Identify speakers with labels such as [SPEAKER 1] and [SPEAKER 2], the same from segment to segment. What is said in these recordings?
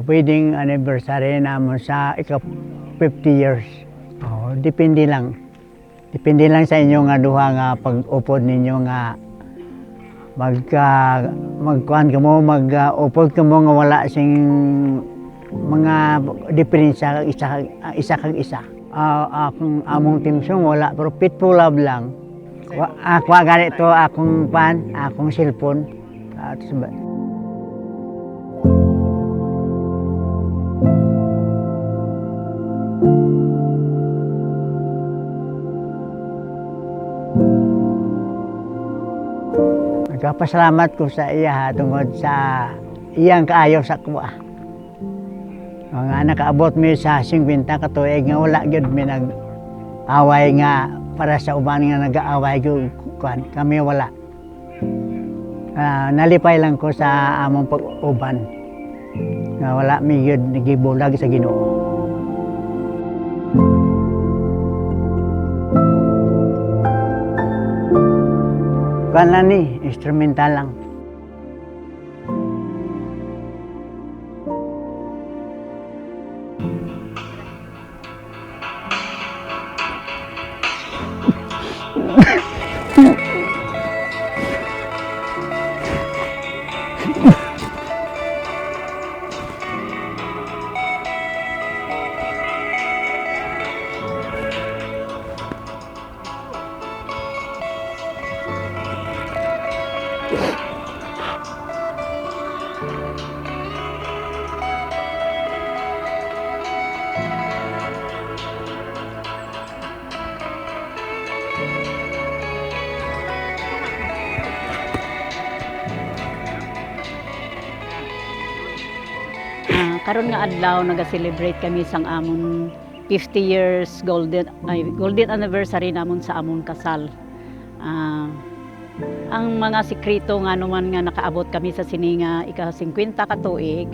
[SPEAKER 1] Wedding anniversary naman sa 50 years. Depende lang. Depende lang sa inyo nga duha nga pag-upod ninyo nga magkuhan ka mo, mag-upod ka mo nga wala sing mga diferensya isa kag isa. Akong among team song wala pero Pitbull Love lang. Ako ganito akong akong cellphone. Nagpasalamat ko sa iya tungod sa iyang kaayo sa kuha. Nga nakaabot mi sa 50 ka tuig nga wala gyud mi nag-away nga para sa uban nga nag-aaway gyud kami wala. Nalipay lang ko sa among pag-uban nga wala mi gyud nagibulag sa Ginoo. Kala ni, instrumental lang.
[SPEAKER 2] Karon nga adlaw naga-celebrate kami sang amon 50 years golden anniversary namon sa amon kasal. Ang mga sikreto nga naman nga nakaabot kami sa sininga ika-50 ka tuig.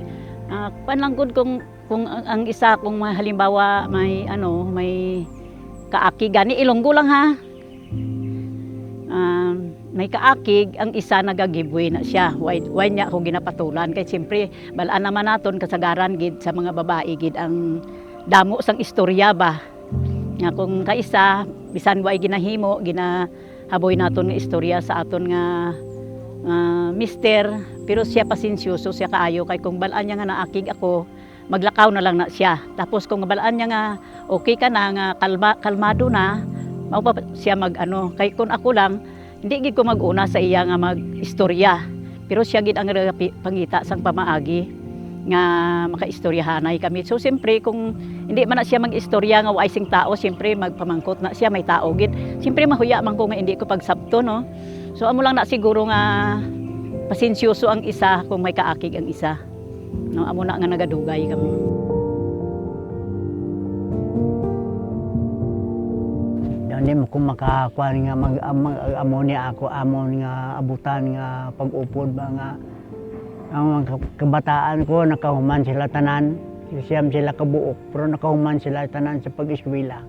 [SPEAKER 2] Kuan lang gud kung ang isa kung halimbawa may kaakig gani Ilonggo lang ha. May kaakig, ang isa nagagiveaway na siya. Why niya ako ginapatulan? Kaya siyempre, balaan naman naton kasagaran gid sa mga babae gid ang damo sang istorya ba. Nga kung kaisa, bisan way ginahimo, ginahaboy naton nga istorya sa aton nga mister. Pero siya pasensyoso, siya kaayo. Kaya kung balaan niya nga naakig ako, maglakaw na lang na siya. Tapos kung balaan niya nga okay ka na, nga kalmado na, maupa siya kaya kung ako lang, hindi gid ko mag-una sa iya nga mag-istorya. Pero siya gid ang pangita sang pamaagi nga makaistoryahanay kami. So siyempre kung hindi man na siya mag-istorya nga way sing tao, siyempre magpamangkot na siya may tao gid. Siyempre mahuya man ko nga hindi ko pagsabto no. So amo lang na siguro nga pasensyoso ang isa kung may kaakig ang isa. No, amo na nga nagadugay kamo.
[SPEAKER 1] Hindi mo ko makakuha nga mag-amo niya ako amon nga abutan nga pag-upod ba nga ang kabataan ko nakahuman sila tanan siyam sila kabuok pero nakahuman sila tanan sa pag-eskwela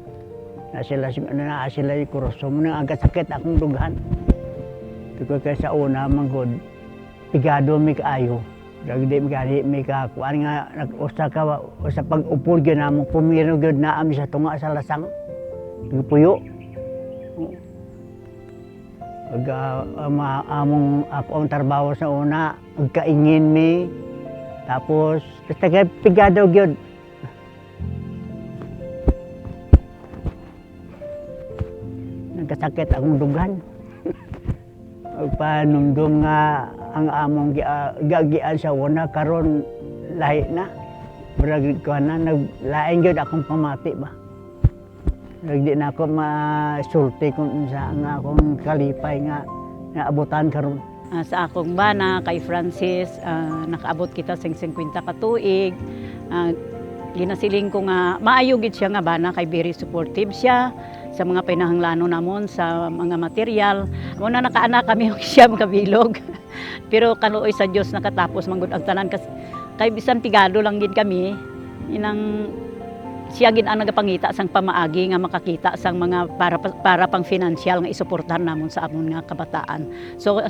[SPEAKER 1] na sila ikuroso mo na agad sakit akong dughan tugod kay sa una manggod pigado mi kaayo dagdi mi kakuha nga usa sa pag-upod gyud namo pumiro gyud na ami sa tunga sa lasang puyo. Among ako ang trabaho sa una, magkaingin mi, tapos pigado gyud. Nagkasakit akong dugan. Pagpanumdum nga ang among gagian sa una, karon lahi na. Brag ko na, naglaing gyud akong pamati ba. Di na ako masulti kung sa nga akong kalipay nga naabutan karon.
[SPEAKER 2] Sa akong bana kay Francis, nakaabot kita sa 50 ka tuig. Ginasiling ko nga maayo gid siya nga bana kay very supportive siya sa mga pinahanglano namon sa mga material. Mo na nakaanak kami siya makabilog. Pero kaluoy sa Dios nakatapos manggod ang tanan kay bisan pigado lang gid kami inang siya gid ang nagapangita sang pamaagi nga makakita sang mga para pang financial nga isuportahan namon sa amon nga kabataan. So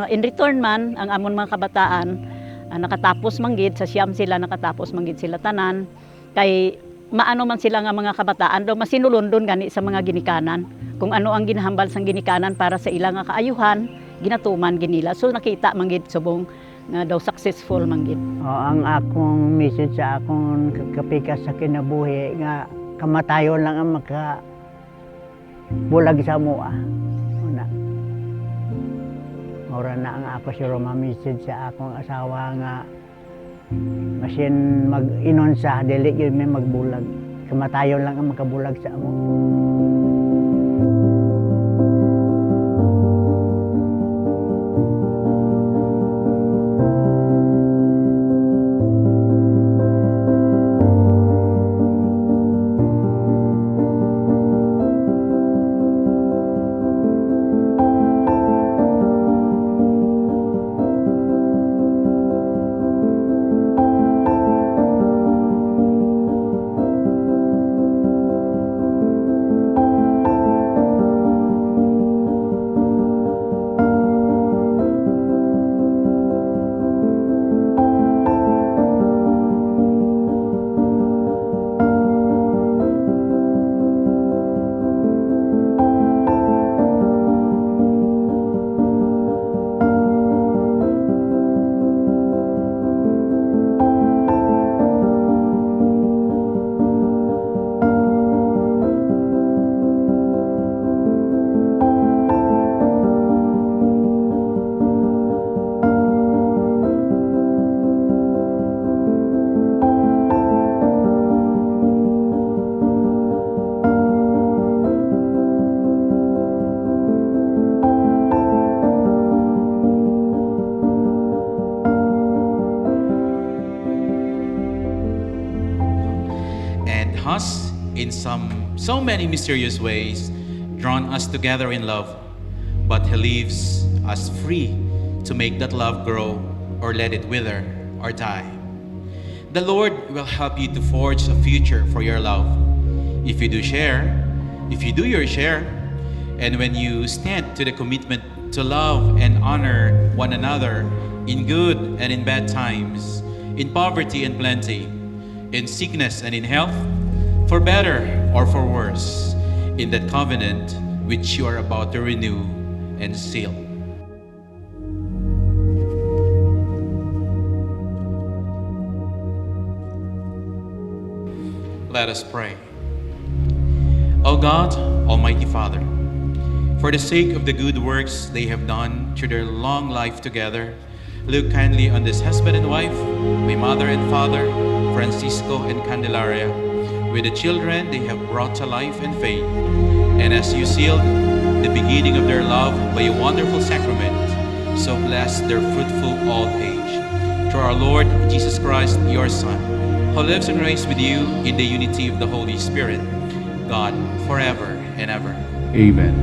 [SPEAKER 2] in return man ang amon mga kabataan nakatapos manggid sa siyam sila, nakatapos manggid sila tanan kay maano man sila nga mga kabataan do masinulundon gani sa mga ginikanan kung ano ang ginahambal sang ginikanan para sa ilang nga kaayuhan ginatuman ginila. So nakita manggid subong nga daw successful manggid.
[SPEAKER 1] Ang akong message sa akong kapikas sa kinabuhi nga kamatayon lang ang bulag sa mua. Una. Ora na ang ako si Roma message sa akong asawa nga masin mag-inon sa dili yun may magbulag. Kamatayon lang ang makabulag sa amo.
[SPEAKER 3] Has, in so many mysterious ways, drawn us together in love, but He leaves us free to make that love grow or let it wither or die. The Lord will help you to forge a future for your love. If you do your share, and when you stand to the commitment to love and honor one another in good and in bad times, in poverty and plenty, in sickness and in health, for better or for worse, in that covenant which you are about to renew and seal. Let us pray. O God, Almighty Father, for the sake of the good works they have done through their long life together, look kindly on this husband and wife, my mother and father, Francisco and Candelaria, with the children they have brought to life and faith. And as you sealed the beginning of their love by a wonderful sacrament, so bless their fruitful old age. Through our Lord Jesus Christ, your Son, who lives and reigns with you in the unity of the Holy Spirit, God, forever and ever.
[SPEAKER 4] Amen.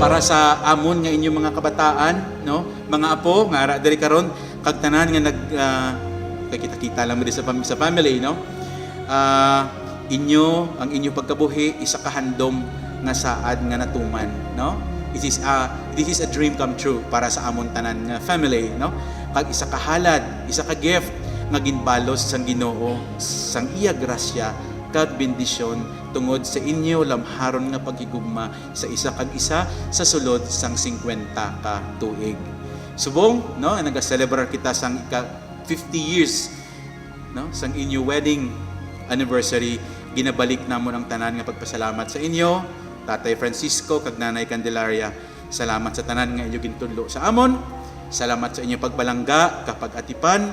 [SPEAKER 3] Para sa amon nga inyong mga kabataan, no, mga apo nga ara diri karon kag tanan nga kita-kita lang mo sa family, no, ang inyo pagkabuhi isa ka handom nga saad nga natuman, no. This is a dream come true para sa amon tanan nga family, no. Kag isa ka halad, isa ka gift nga ginbalos sang Ginoo sang iya grasya kag bendisyon tungod sa inyo lamharon nga paghigugma sa isa kag isa sa sulod sang 50 ka tuig. Subong, no, naga-celebrate kita sang 50 years, no, sang inyo wedding anniversary. Ginabalik namon ang tanan nga pagpasalamat sa inyo, Tatay Francisco kag Nanay Candelaria. Salamat sa tanan nga inyo gintudlo sa amon. Salamat sa inyo pagbalangga kapag atipan.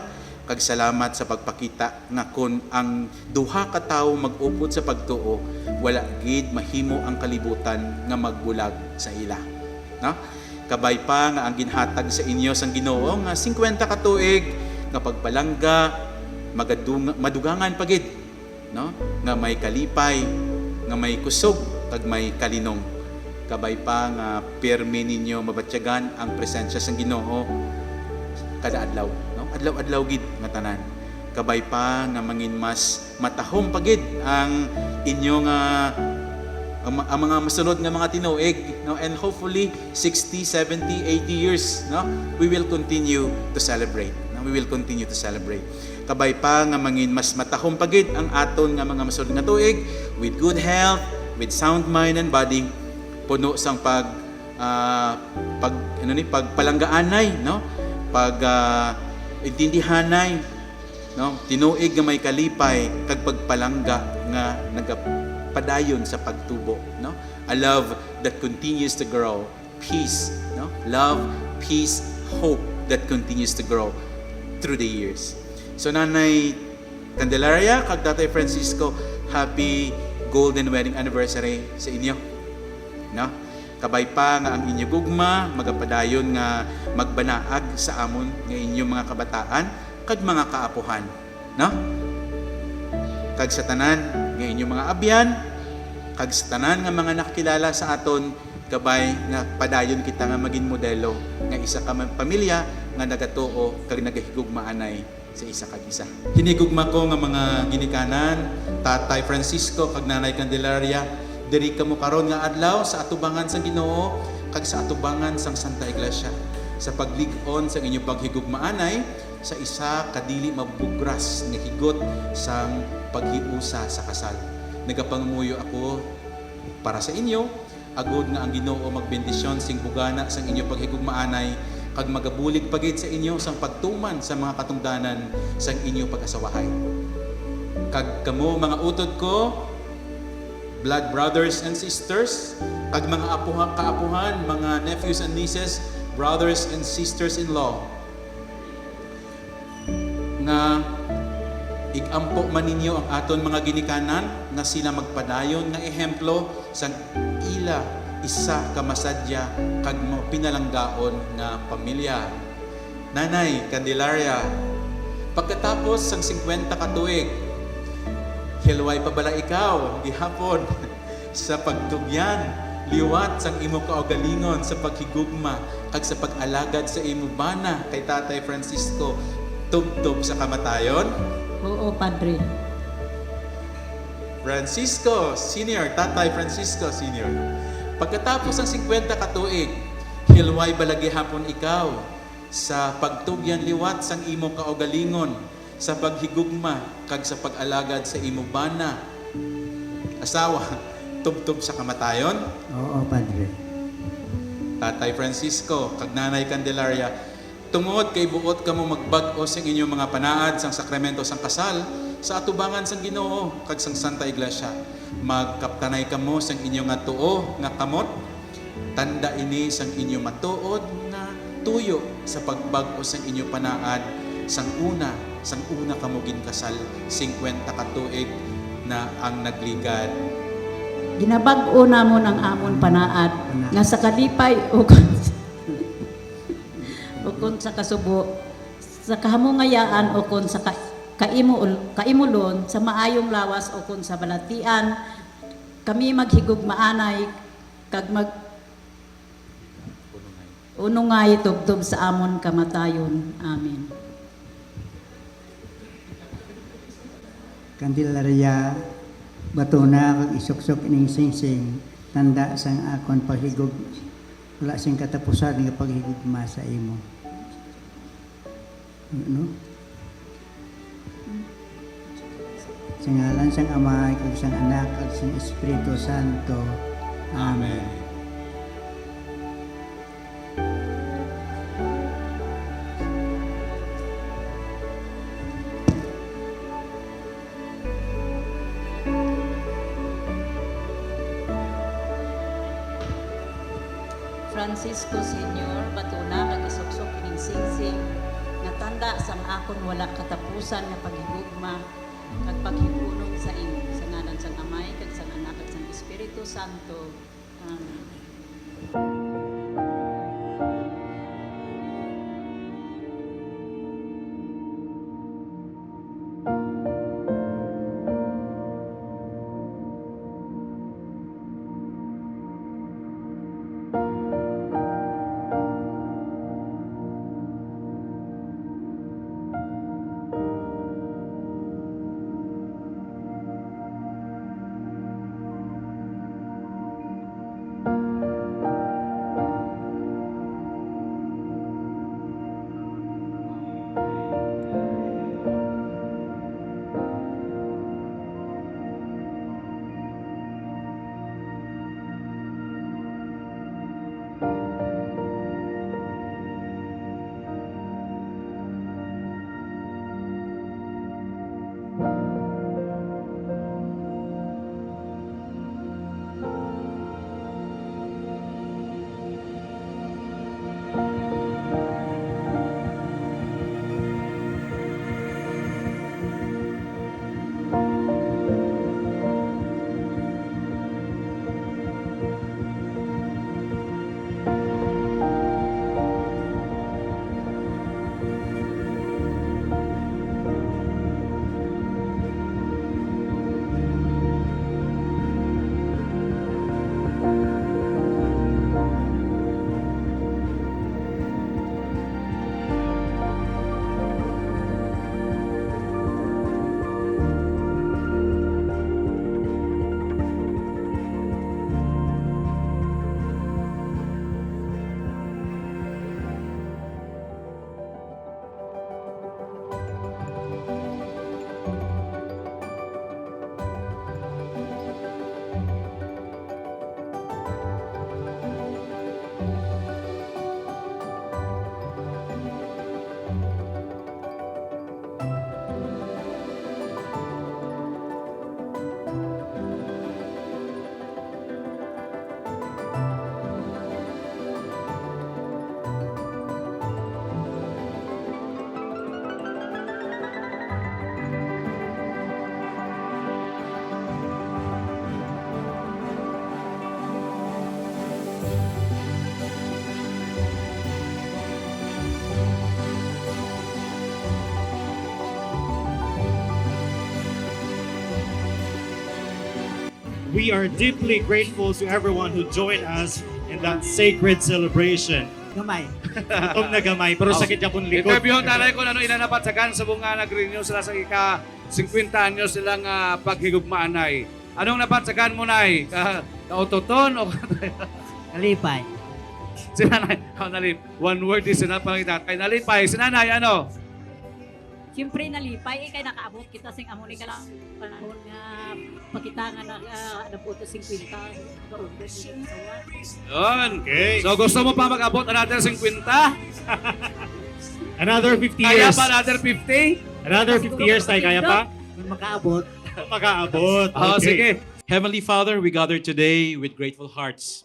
[SPEAKER 3] Kag salamat sa pagpakita nga kun ang duha ka tawo mag-upod sa pagtuo, wala gid mahimo ang kalibutan nga magbulag sa ila. No? Kabay pa nga ang ginhatag sa inyo sang Ginoo nga 50 ka tuig nga pagbalangga, madugangan pagid, no? Nga may kalipay, nga may kusog, kag may kalinong. kabay pa nga pirmi ninyo mabatyagan ang presensya sa Ginoo kada adlaw, no? Adlaw-adlaw gid nga tanan. Kabay pa nga mangin mas matahom pagid ang inyo nga ang mga masunod nga mga tinuig, no? And hopefully 60, 70, 80 years, no? We will continue to celebrate. No? We will continue to celebrate. Kabay pa nga mangin mas matahom pagid ang aton nga mga masunod nga tuig with good health, with sound mind and body, puno sang pagpalanggaanay, no? Intindihanay, no? Tinuig nga may kalipay kag pagpalangga nga nagapadayon sa pagtubo, no? A love that continues to grow, peace, no? Love, peace, hope that continues to grow through the years. So Nanay Candelaria kag Tatay Francisco, happy golden wedding anniversary sa inyo, no? Kabay pa nga ang inyo gugma magapadayon nga magbanaag sa amon nga inyong mga kabataan kag mga kaapuhan, no? Kag sa tanan nga inyong mga abyan, kag sa tanan nga mga nakilala sa aton, kabay nga padayon kita nga maging modelo nga isa ka pamilya nga nagatuo kag nagahigugmaanay sa isa kag isa. Hinigugma ko nga mga ginikanan, Tatay Francisco kag Nanay Candelaria, diri kamo karon nga adlaw sa atubangan sa Ginoo kag sa atubangan sang Santa Iglesia sa paglig-on sa inyong paghigugmaanay sa isa kadili mabugras nga higot sang paghiusa sa kasal. Nagapangamuyo ako para sa inyo agud nga ang Ginoo magbendisyon sing bugana sang inyong paghigugmaanay kag magabulig pagid sa inyo sang pagtuman sa mga katungdanan sang inyong pag-asawahay. Kag kamo mga utod ko, blood brothers and sisters, kag mga kaapuhan, mga nephews and nieces, brothers and sisters-in-law, nga igampo man ninyo ang aton mga ginikanan nga sila magpadayon nga ehemplo sang ila isa ka masadya kag pinalanggaon nga pamilya. Nanay Candelaria, pagkatapos sang 50 ka tuig, hilway pa bala ikaw gihapon sa pagtugyan liwat sang imo kaugalingon sa paghigugma kag sa pag-alagad sa imo bana kay Tatay Francisco tubtob sa kamatayon?
[SPEAKER 2] Oo, Padre.
[SPEAKER 3] Francisco Senior, Tatay Francisco Senior, pagkatapos ang 50 ka tuig, hilway balagi hapon ikaw sa pagtugyan liwat sang imo kaugalingon sa paghigugma kag sa pag-alagad sa imo bana asawa tubtob sa kamatayon?
[SPEAKER 1] Oo, Padre.
[SPEAKER 3] Tatay Francisco kag Nanay Candelaria, tungod kay buot kamo magbag-o sa inyong mga panaad sang sakramento sang kasal sa atubangan sang Ginoo kag sang Santa Iglesia, magkaptanay kamo sang inyong nga tuo nga kamot, tanda ini sang inyong matuod nga tuyo sa pagbag-o sang inyong panaad sang una kamo ginkasal 50 ka tuig na ang nagligad.
[SPEAKER 2] Ginabag-o namon ang amon panaad nga sa kalipay o kon sa kasubo, sa kahamungayaan o kon sa kaimulon, sa maayong lawas o kon sa balatian, kami maghigugmaanay kag unungay tubtob sa amon kamatayon. Amen.
[SPEAKER 1] Candelaria, batuna kag isuksok ining singsing, tanda sang akon paghigug, wala sing katapusan nga paghigugma sa imo. No? Sa ngalan sang Ama, kag sang Anak, kag sang Espiritu Santo. Amen.
[SPEAKER 2] Francisco Senior, batuna kag isuksok ining singsing nga tanda sang akon wala katapusan nga paghigugma kag paghigulong sa imo sa ngalan sang Amay kag sang Anak kag sang Espiritu Santo. Amen.
[SPEAKER 4] we are deeply grateful to everyone who joined us in that sacred celebration.
[SPEAKER 1] Gamay.
[SPEAKER 4] Gutom na gamay, pero sakit niya pong likod.
[SPEAKER 5] Interview ang nanay ko na inanapat sa kan sa bunga nag-renew sila sa ika 50 anyos silang paghigugmaan ay. Anong napatsagan mo nay? Kautoton o
[SPEAKER 1] Kalipay.
[SPEAKER 5] si nanay? Nalip. One word is sinapangita. Kay nalipay. Si nanay ano?
[SPEAKER 2] Siyempre nalipay, kay nakaabot kita sing amoni ka lang panahon nga pakitangan na nabuto 50 kaugod sa
[SPEAKER 5] Yun.
[SPEAKER 4] Okay.
[SPEAKER 5] So gusto mo pa mag-abot another 50?
[SPEAKER 4] Another 50
[SPEAKER 5] Kaya
[SPEAKER 4] years.
[SPEAKER 5] pa another 50?
[SPEAKER 4] Another 50 years tayo, kaya pa?
[SPEAKER 1] Kung makaabot,
[SPEAKER 4] Mag-aabot.
[SPEAKER 5] Oh, sige.
[SPEAKER 3] Heavenly Father, we gather today with grateful hearts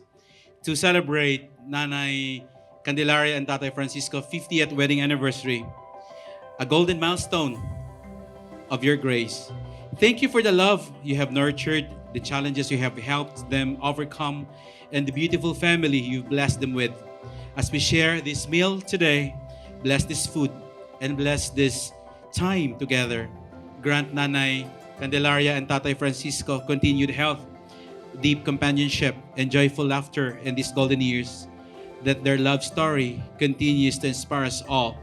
[SPEAKER 3] to celebrate Nanay Candelaria and Tatay Francisco 50th wedding anniversary, a golden milestone of your grace. Thank you for the love you have nurtured, the challenges you have helped them overcome, and the beautiful family you've blessed them with. As we share this meal today, bless this food and bless this time together. Grant Nanay Candelaria and Tatay Francisco continued health, deep companionship, and joyful laughter in these golden years. That their love story continues to inspire us all.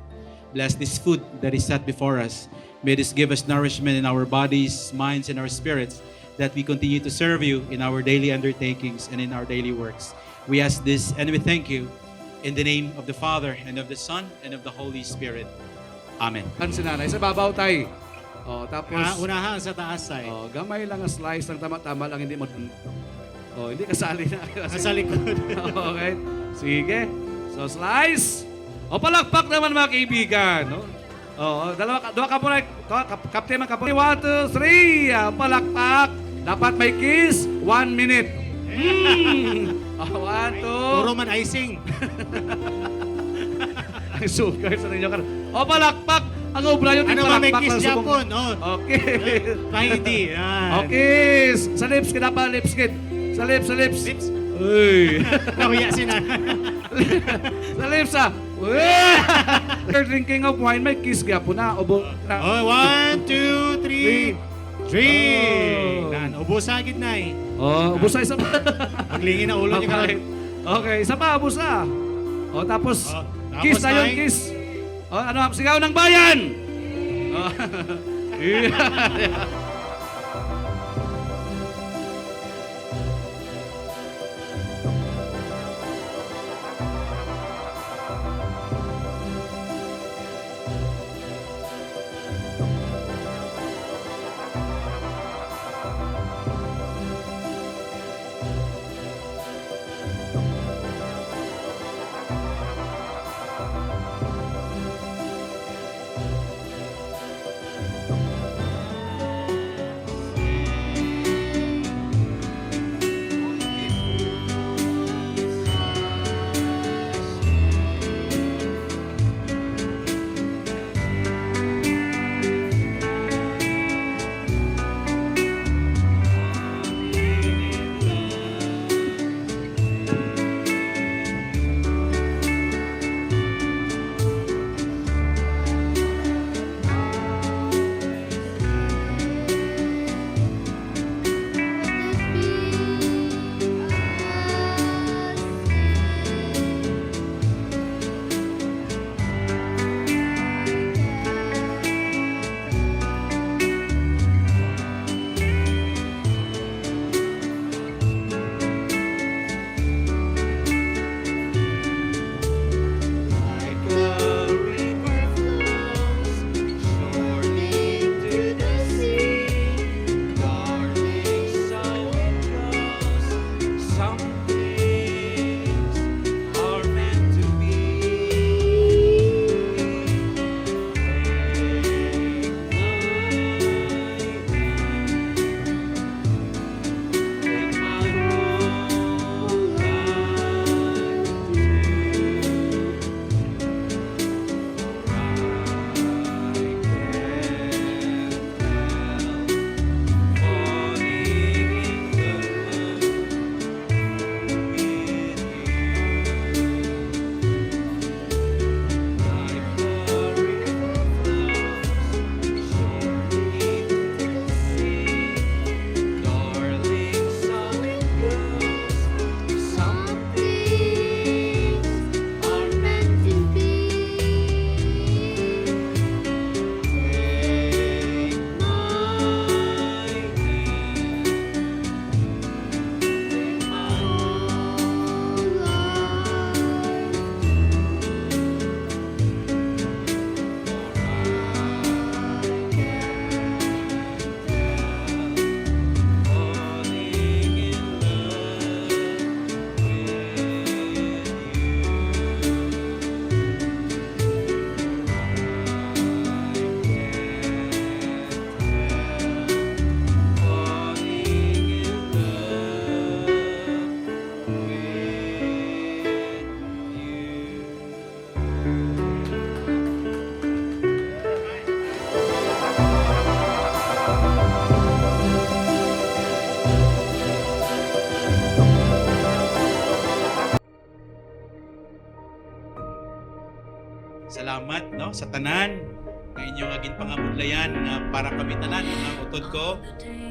[SPEAKER 3] Bless this food that is set before us. May this give us nourishment in our bodies, minds, and our spirits, that we continue to serve you in our daily undertakings and in our daily works. We ask this and we thank you in the name of the Father, and of the Son, and of the Holy Spirit. Amen.
[SPEAKER 5] Kan si nanay sa babaw tay. Oh, tapos
[SPEAKER 4] Unahan sa taas ay.
[SPEAKER 5] oh, gamay lang ang slice ng tama-tama lang hindi mo. Oh, hindi kasali na.
[SPEAKER 4] Nasa likod.
[SPEAKER 5] Okay. Sige. So slice. O palakpak naman mga kaibigan, no? Oh, dua ka muna. Captain man ka po. 1, 2, 3. Palakpak. Dapat may kiss. 1 minute. Oh, 1, 2.
[SPEAKER 4] Puro man icing.
[SPEAKER 5] Ang sugar sa ninyo. O palakpak. Ang obra yun.
[SPEAKER 4] Ano ba may
[SPEAKER 5] palakpak
[SPEAKER 4] kiss
[SPEAKER 5] ng subong.
[SPEAKER 4] Japon? Oh.
[SPEAKER 5] Okay.
[SPEAKER 4] Hindi.
[SPEAKER 5] Okay. Sa lips, kita pa lips, kid. Sa lips, sa lips.
[SPEAKER 4] Lips.
[SPEAKER 5] Uy.
[SPEAKER 4] Nahuya si nanay.
[SPEAKER 5] Sa lips, ah. Uy. After drinking of wine, may kiss gapo na. Ubo. Na.
[SPEAKER 4] Oh, 1, 2, 3. 3.
[SPEAKER 5] Oh.
[SPEAKER 4] Nan, ubos sa gitna eh.
[SPEAKER 5] Oh, ubos sa isa pa.
[SPEAKER 4] Paglingin na ulo niya
[SPEAKER 5] Okay. Okay, isa pa, ubos na. Oh, tapos,
[SPEAKER 4] Oh, tapos
[SPEAKER 5] kiss na yun,
[SPEAKER 4] tay.
[SPEAKER 5] kiss. Oh, ano, sigaw ng bayan. Oh.
[SPEAKER 3] Salamat no sa tanan nga inyong agin pangamudlayan nga para kami tanan mga utod ko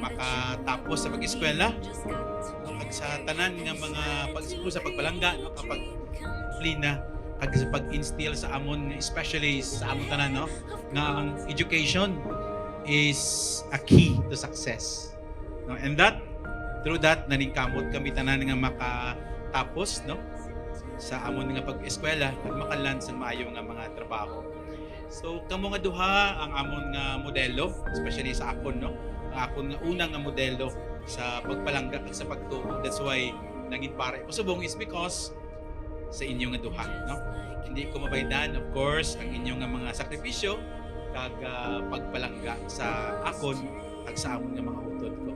[SPEAKER 3] makatapos sa pag-eskwela no, kag sa tanan nga mga sa pagbalangga no kapag plina kag sa pag-instill sa amon especially sa amon tanan no nga ang education is a key to success no and that through that naningkamot kami tanan nga makatapos no sa amon nga pag-eskwela kag makaland sa maayo nga mga trabaho. So kamo nga duha ang amon nga modelo, especially sa akon no. Ang akon nga unang nga modelo sa pagpalangga at sa pagtuo. That's why naging pare ko subong is because sa inyo nga duha no. Hindi ko mabaydan of course ang inyong nga mga sakripisyo kag pagpalangga sa akon kag sa amon nga mga utod ko.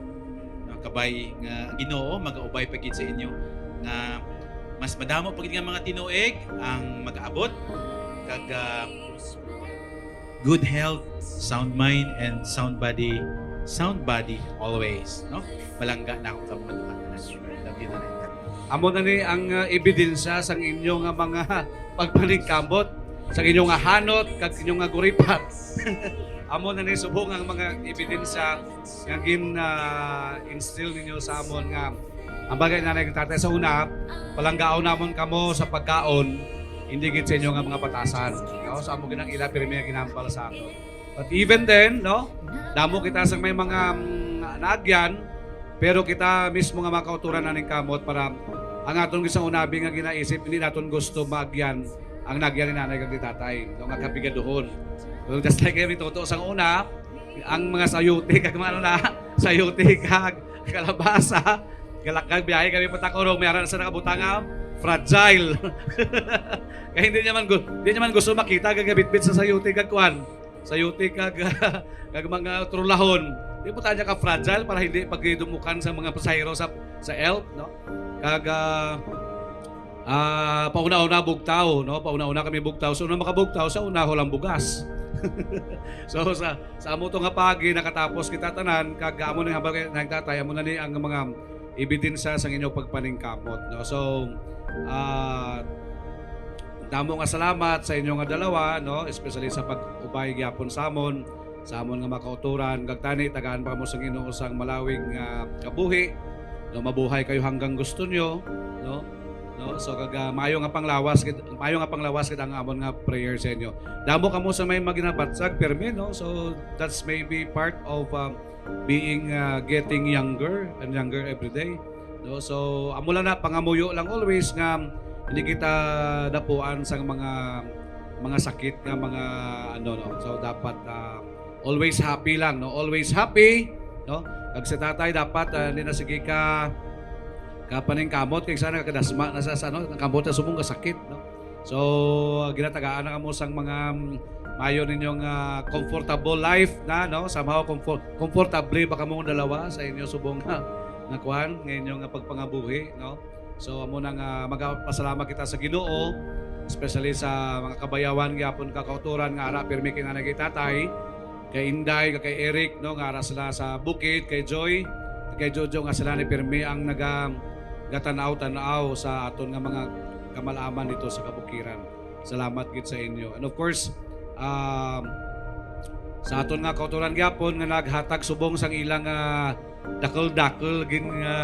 [SPEAKER 3] No, kabay nga Ginoo magaubay pagid sa inyo nga mas madamo pagid nga mga tinuig ang mag-aabot kag good health, sound mind, and sound body always, no? Malangga na akong kamuduhan na love you na.
[SPEAKER 5] Amo na ni ang ebidensya sa inyong nga mga pagpaningkamot, sa inyong nga hanot, kag inyong nga guripat. Amo na ni subong ang mga ebidensya nga instill ninyo sa amon nga ang bagay na nagtatay sa una, palanggaon namon kamo sa pagkaon, hindi gid sa inyo nga mga patasan. No? Sa amo ginang ila pirmi nga ginampal sa ato. But even then, no, damo kita sa may mga naagyan, pero kita mismo nga makauturan na ning kamot para ang aton gisang unabi nga ginaisip, hindi naton gusto maagyan ang nagyan ni nanay kag ni tatay, no, nga kapigaduhon. So, just like every totoo sang una, ang mga sayuti kag ano na, sayuti kag kalabasa, galakag biyahe kami patakorong may aran sa nakabutanga fragile. Kaya hindi naman gusto makita gagabitbit sa sayuti kag kuan. Sayuti kag kag mga trulahon. Di po tayo ka fragile para hindi pagdumukan sa mga pasahero sa elf, no? Kag pauna-una bugtaw, no? Pauna-una kami bugtaw. So na makabugtaw sa una lang bugas. So sa amo to nga pagi nakatapos kita tanan kag amo nga habang nagtatay amo na ni ang mga ebidensya sa inyong pagpaningkamot, no? So damo nga salamat sa inyo nga dalawa, no, especially sa pag-ubay gyapon sa amon nga makauturan kag tani tagaan pa mo sa Ginoo sang malawig nga kabuhi, no, mabuhay kayo hanggang gusto nyo, no, so kag maayo nga panglawas kid ang amon nga prayer sa inyo. Damo kamo sa may maginabatsag permi, no, so that's maybe part of being getting younger and younger every day. No, so amo lang na pangamuyo lang always nga hindi kita dapuan sa mga sakit nga mga ano, no. So dapat always happy lang, no. Always happy, no. Kag sa tatay dapat hindi na sige ka paningkamot kay sana kadasma na sa ano kamot na subong ka sakit, no. So ginatagaan na kamo sang mga mayo ninyong comfortable life na, no, somehow comfortable ba kamo dalawa sa inyo subong nga kuan ngayon nga pagpangabuhi, no. So amo nang magpasalamat kita sa Ginoo, especially sa mga kabayawan gyapon kakauturan nga ara pirmi kay nanay kay tatay, kay Inday, kay Eric, no, nga ara sila sa bukid, kay Joy, kay Jojo nga sila ni pirmi ang nagatanaw-tanaw sa aton nga mga kamalaman dito sa kabukiran. Salamat gid sa inyo. And of course, sa aton nga kauturan gyapon nga naghatag subong sang ilang dakol-dakol gin nga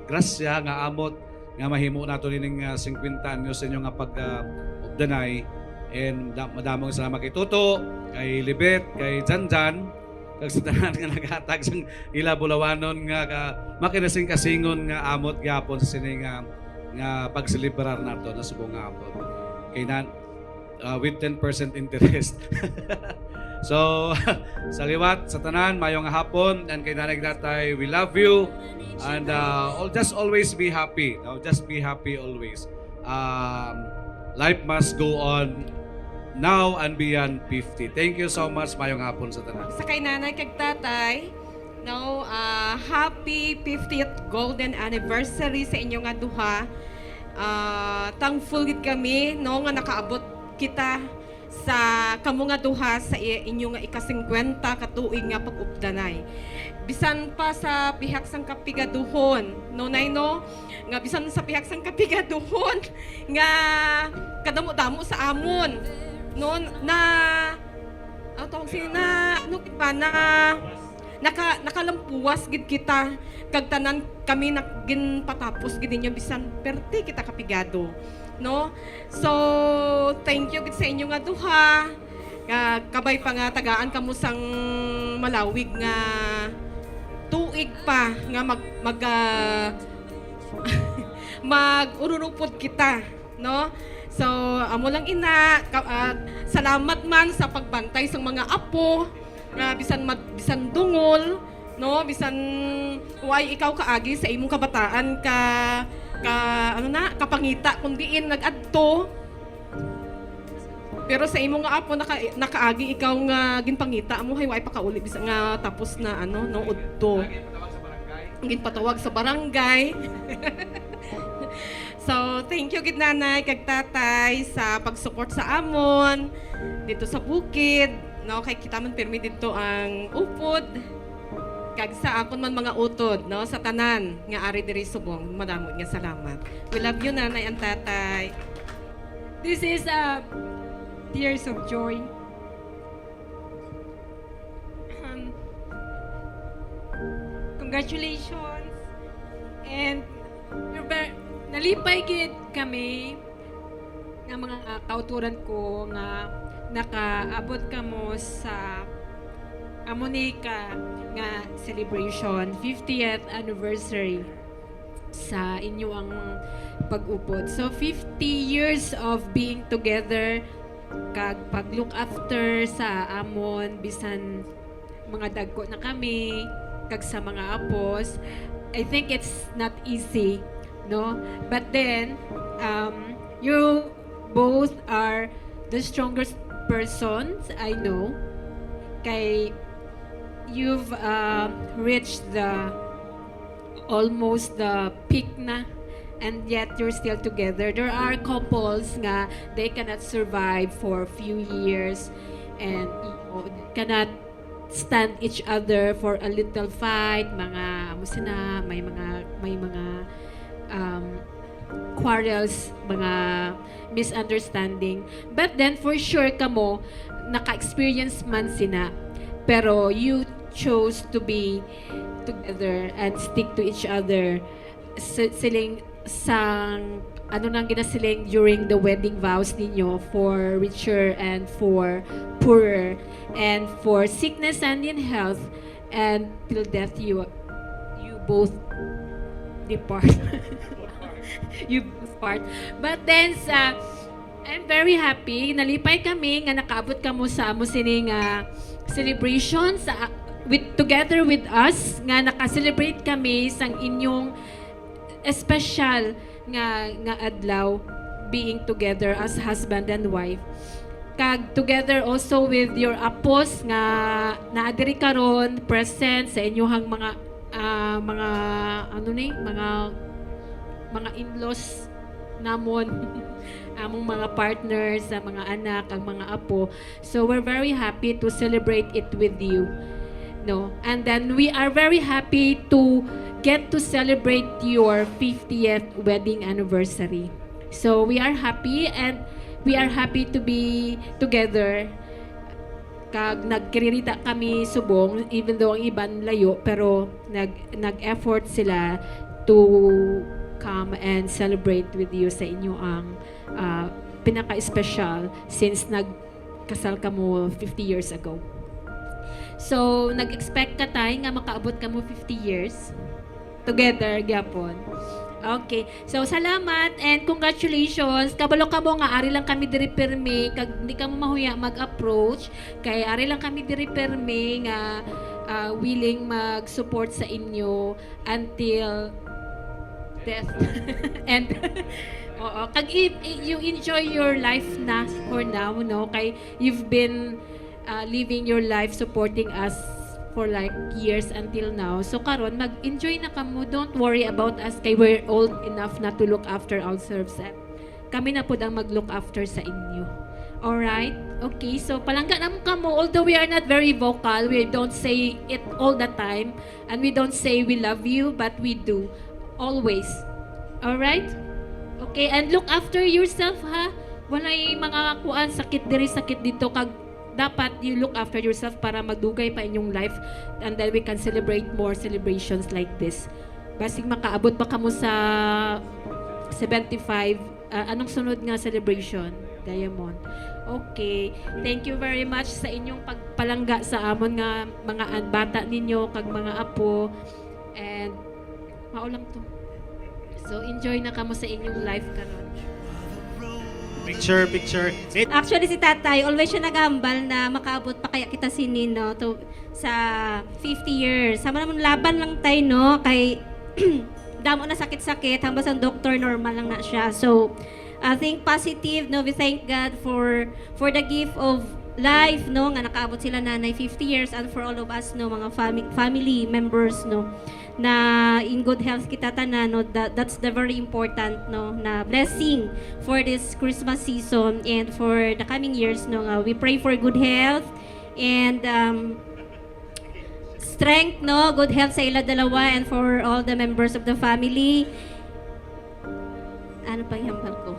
[SPEAKER 5] grasya nga amot nga mahimo nato ning 50 anyos sa inyo nga pag-obdanay. And madamong salamat kay Toto, kay Libet, kay Janjan, kag sa tanan nga naghatag sang ila bulawanon nga makinasing kasingon nga amot gyapon sa sini nga pagselebrar nato na subong nga amot. Kay with 10% interest. So, sa liwat, sa tanan, mayong hapon, and kay nanay tatay, we love you, and just always be happy. No? Just be happy always. Life must go on now and beyond 50. Thank you so much, mayong hapon sa tanan.
[SPEAKER 6] Sa kay nanay kag tatay, no, happy 50th golden anniversary sa inyo nga duha. Thankful gid kami, no, nga nakaabot kita sa kamo nga duha sa inyo nga ika-50 katuig nga pag-updanay. Bisan pa sa pihak sang kapigaduhon, no nay no, nga bisan sa pihak sang kapigaduhon nga kadamo-damo sa amon. no na ano tawag siya na ano ba na nakalampuas gid kita kag tanan kami nagin patapos gid ninyo bisan perti kita kapigado, no? So thank you gid sa inyo nga duha. Kabay pa nga tagaan kamo sang malawig nga tuig pa nga mag-ururupod kita, no? So, amo lang ina, salamat man sa pagbantay sa mga apo, nga bisan dungol, no? Bisan way ikaw kaagi sa imong kabataan kapangita kundiin nag-adto. Pero sa imong nga apo nakaagi ikaw nga ginpangita amo hay way pakauli bisan nga tapos na no udto. Ginpatawag sa barangay. So, thank you gid nanay kag tatay sa pag-support sa amon dito sa bukid, no? Kay kita man permi dito ang upod kag sa akon man mga utod, no? Sa tanan nga ari diri subong. Madamo nga salamat. We love you nanay and tatay.
[SPEAKER 7] This is tears of joy. Congratulations. And nalipay gid kami nga mga kauturan ko nga nakaabot kamo sa Amonica nga celebration 50th anniversary sa inyo ang pag-upod. So 50 years of being together kag pag-look after sa amon bisan mga dagko na kami kag sa mga apos. I think it's not easy, no? But then you both are the strongest persons I know. Kay you've reached the almost the peak na, and yet you're still together. There are couples nga they cannot survive for a few years and cannot stand each other for a little fight, mga may mga quarrels, mga misunderstanding. But then for sure kamo naka-experience man sina, pero you chose to be together and stick to each other. Siling sang ano nang ginasiling during the wedding vows ninyo, for richer and for poorer, and for sickness and in health, and till death you both depart. You both part. But then I'm very happy nalipay kami nga nakaabot kamo sa amo sining celebration sa together with us nga naka-celebrate kami sang inyong special nga adlaw, being together as husband and wife. Kag together also with your apos nga naadiri karon present sa inyohang mga mga in-laws namon among mga partners, sa mga anak, ang mga apo. So we're very happy to celebrate it with you, no? And then we are very happy to get to celebrate your 50th wedding anniversary. So we are happy, and we are happy to be together. Kag nagkiririta kami subong, even though ang iban layo, pero nag-effort sila to come and celebrate with you sa inyo ang pinaka-special since nagkasal ka mo 50 years ago. So, nag-expect ka tayo nga makaabot ka mo 50 years together, gyapon. Okay. So, salamat and congratulations. Kabalo ka mo nga, ari lang kami diri permi, kag hindi ka mo mahuya mag-approach, kay ari lang kami diri permi nga willing mag-support sa inyo until death. And oo, kag you enjoy your life na for now, no? Kay you've been living your life supporting us for like years until now. So karon mag-enjoy na kamo. Don't worry about us kay we're old enough na to look after ourselves. Kami na pud ang mag-look after sa inyo. Alright? Okay, so palangga naman kamo. Although we are not very vocal, we don't say it all the time, and we don't say we love you, but we do. Always. Alright? Okay, and look after yourself, ha? walay mga kuan sakit diri sakit dito kag dapat you look after yourself para magdugay pa inyong life and then we can celebrate more celebrations like this. Basig makaabot pa kamo sa 75 anong sunod nga celebration? Diamond. Okay. Thank you very much sa inyong pagpalangga sa amon nga mga bata ninyo kag mga apo and maulam to. So enjoy na kamo sa inyong life karon.
[SPEAKER 4] Picture.
[SPEAKER 8] Actually, si tatay, always siya nagambal na makaabot pa kaya kita sinin, no, to, sa 50 years. Sama naman, laban lang tayo, no, kay damo na sakit-sakit, hanggang sa doktor, normal lang na siya. So, I think positive, no, we thank God for the gift of life, no, nga nakaabot sila nanay 50 years, and for all of us, no, mga family members, no, na in good health kita tanan, no, that's the very important, no, na blessing for this Christmas season and for the coming years, no, we pray for good health and strength, no, good health sa ila dalawa and for all the members of the family. Ano pang hambal ko?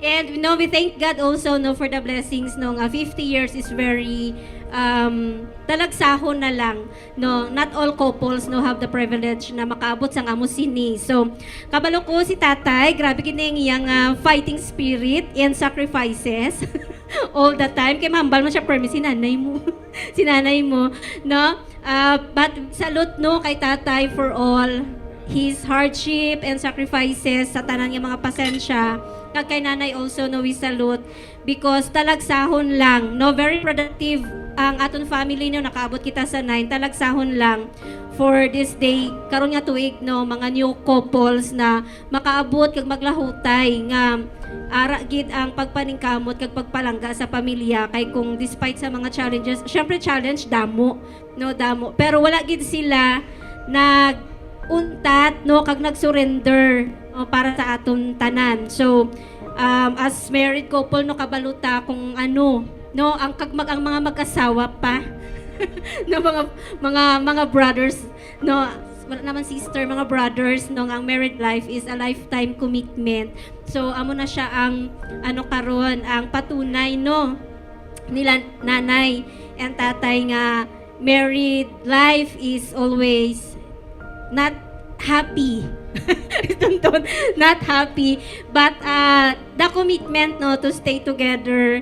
[SPEAKER 8] And no, we thank God also, no, for the blessings, no, 50 years is very talagsahon na lang, no, not all couples, no, have the privilege na makaabot sang amo sini. So kabalo ko si tatay, grabe kini iyang fighting spirit and sacrifices all the time kay mahambal man siya permi si nanay mo si nanay mo, no, but salute, no, kay tatay for all his hardship and sacrifices sa tanan nga mga pasensya. Kag kay nanay also, no, we salute because talagsahon lang, no, very productive ang aton family, no, nakaabot kita sa 9, talagsahon lang for this day karon nga tuig, no, mga new couples na makaabot kag maglahutay nga ara gid ang pagpaningkamot kag pagpalangga sa pamilya kay kung despite sa mga challenges, syempre challenge damo, no, damo, pero wala gid sila nag untat, no, kag nag-surrender, no, para sa aton tanan. So as married couple, no, kabaluta kung ano, no, ang mga mag-asawa pa no, mga brothers, no, wala naman sister, mga brothers, no, ang married life is a lifetime commitment. So amo na siya ang ano karon, ang patunay, no, nila nanay and tatay nga married life is always not happy. Not happy, but the commitment, no, to stay together